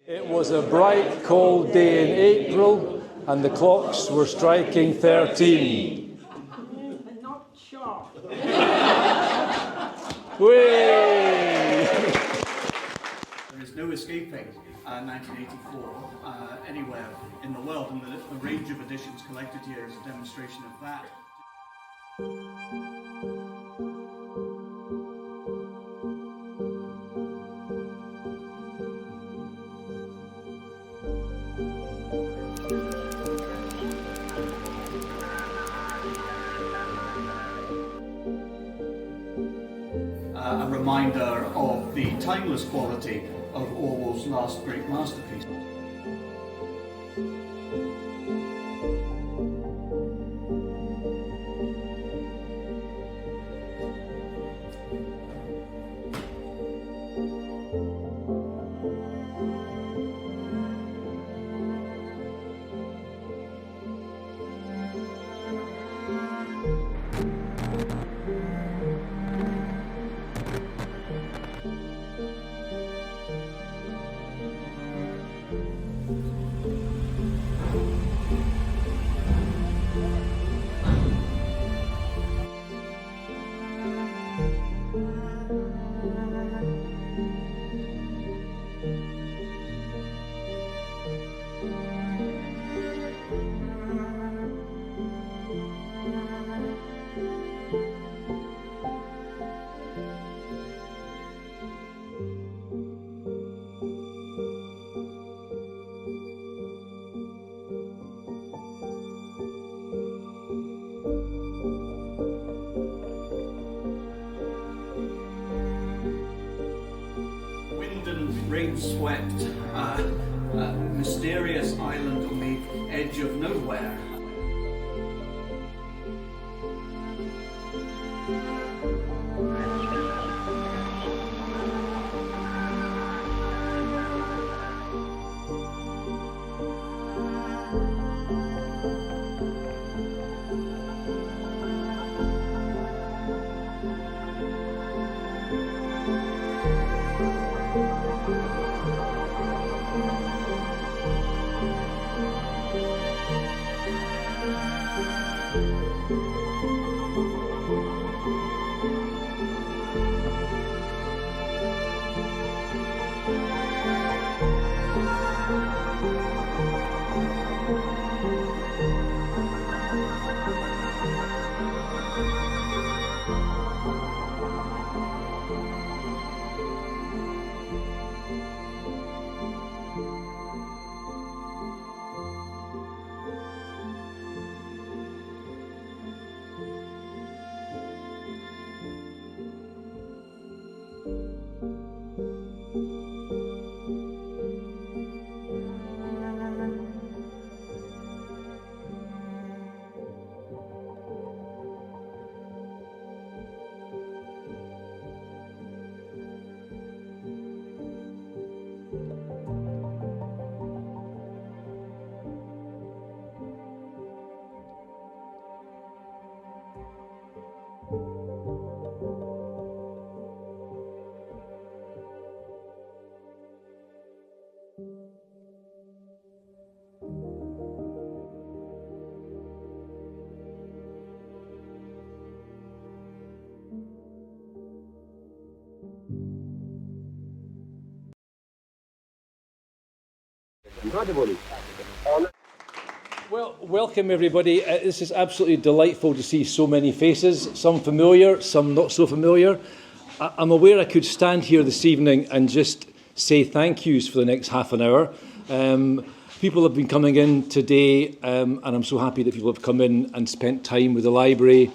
It was a bright, cold day in April, and the clocks were striking 13. And not sharp. Way! There is no escaping 1984 anywhere in the world, and the range of editions collected here is a demonstration of that. A reminder of the timeless quality of Orwell's last great masterpiece. Rain-swept, mysterious island on the edge of nowhere. Well, welcome everybody. This is absolutely delightful to see so many faces, some familiar, some not so familiar. I'm aware I could stand here this evening and just say thank yous for the next half an hour. People have been coming in today, and I'm so happy that people have come in and spent time with the library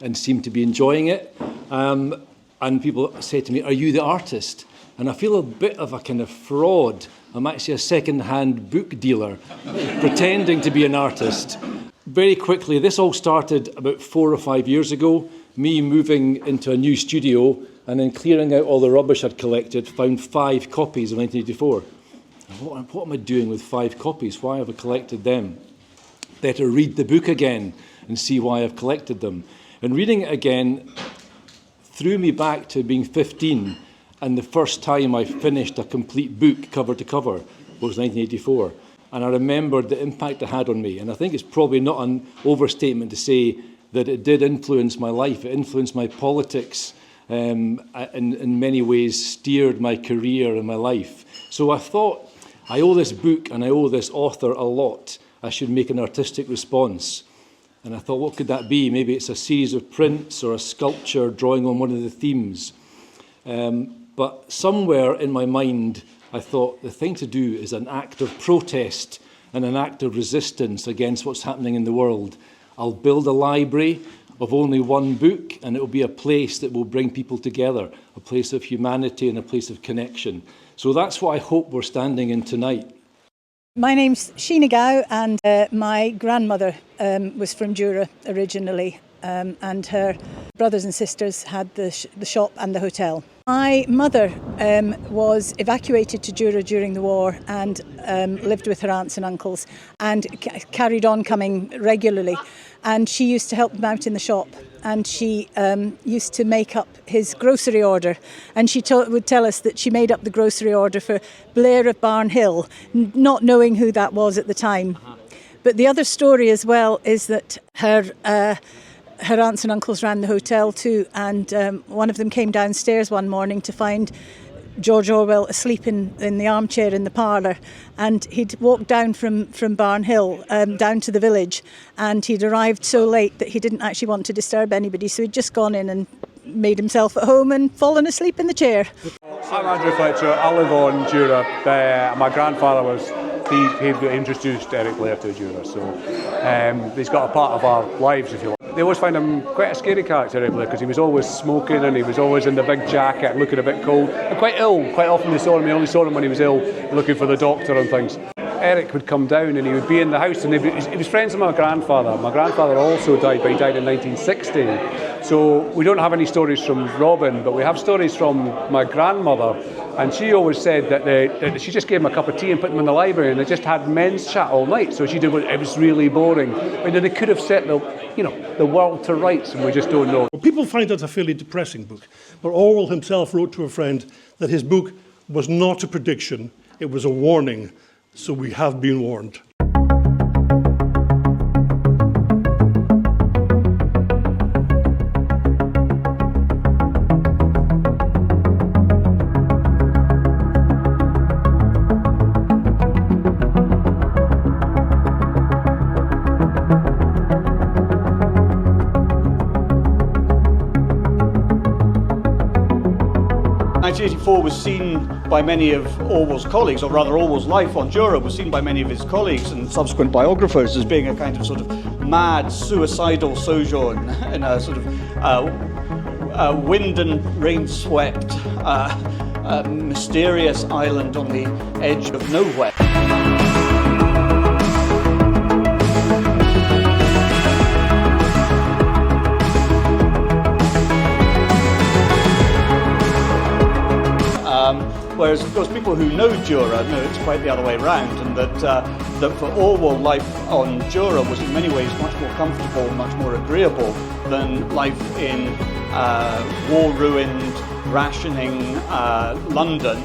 and seem to be enjoying it. And people say to me, "Are you the artist?" And I feel a bit of a kind of fraud. I'm actually a second-hand book dealer, pretending to be an artist. Very quickly, this all started about 4 or 5 years ago, me moving into a new studio and then clearing out all the rubbish I'd collected, found 5 copies of 1984. What am I doing with 5 copies? Why have I collected them? Better read the book again and see why I've collected them. And reading it again threw me back to being 15, and the first time I finished a complete book cover to cover was 1984. And I remembered the impact it had on me. And I think it's probably not an overstatement to say that it did influence my life. It influenced my politics, and in many ways steered my career and my life. So I thought, I owe this book and I owe this author a lot. I should make an artistic response. And I thought, what could that be? Maybe it's a series of prints or a sculpture drawing on one of the themes. But somewhere in my mind, I thought the thing to do is an act of protest and an act of resistance against what's happening in the world. I'll build a library of only one book, and it will be a place that will bring people together, a place of humanity and a place of connection. So that's what I hope we're standing in tonight. My name's Sheena Gow, and my grandmother was from Jura originally, and her brothers and sisters had the shop and the hotel. My mother was evacuated to Jura during the war and lived with her aunts and uncles and carried on coming regularly. And she used to help them out in the shop, and she used to make up his grocery order. And she would tell us that she made up the grocery order for Blair of Barnhill, not knowing who that was at the time. But the other story as well is that her aunts and uncles ran the hotel too, and one of them came downstairs one morning to find George Orwell asleep in the armchair in the parlour, and he'd walked down from Barnhill down to the village, and he'd arrived so late that he didn't actually want to disturb anybody, so he'd just gone in and made himself at home and fallen asleep in the chair. I'm Andrew Fletcher. I live on Jura. My grandfather he introduced Eric Blair to Jura, so he's got a part of our lives, if you like. They always find him quite a scary character, Eric Blair, because he was always smoking and he was always in the big jacket and looking a bit cold and quite ill. Quite often they only saw him when he was ill, looking for the doctor and things. Eric would come down and he would be in the house, and he was friends with my grandfather. My grandfather also died, but he died in 1960. So we don't have any stories from Robin, but we have stories from my grandmother. And she always said that she just gave him a cup of tea and put him in the library, and they just had men's chat all night. So it was really boring. I mean, they could have set the world to rights, and we just don't know. People find that a fairly depressing book, but Orwell himself wrote to a friend that his book was not a prediction, it was a warning. So we have been warned. Was seen by many of Orwell's colleagues, or rather Orwell's life on Jura was seen by many of his colleagues and subsequent biographers as being a kind of sort of mad, suicidal sojourn in a sort of wind and rain-swept, mysterious island on the edge of nowhere. Whereas, of course, people who know Jura know it's quite the other way around, and that for Orwell, life on Jura was in many ways much more comfortable, much more agreeable than life in war-ruined, rationing London,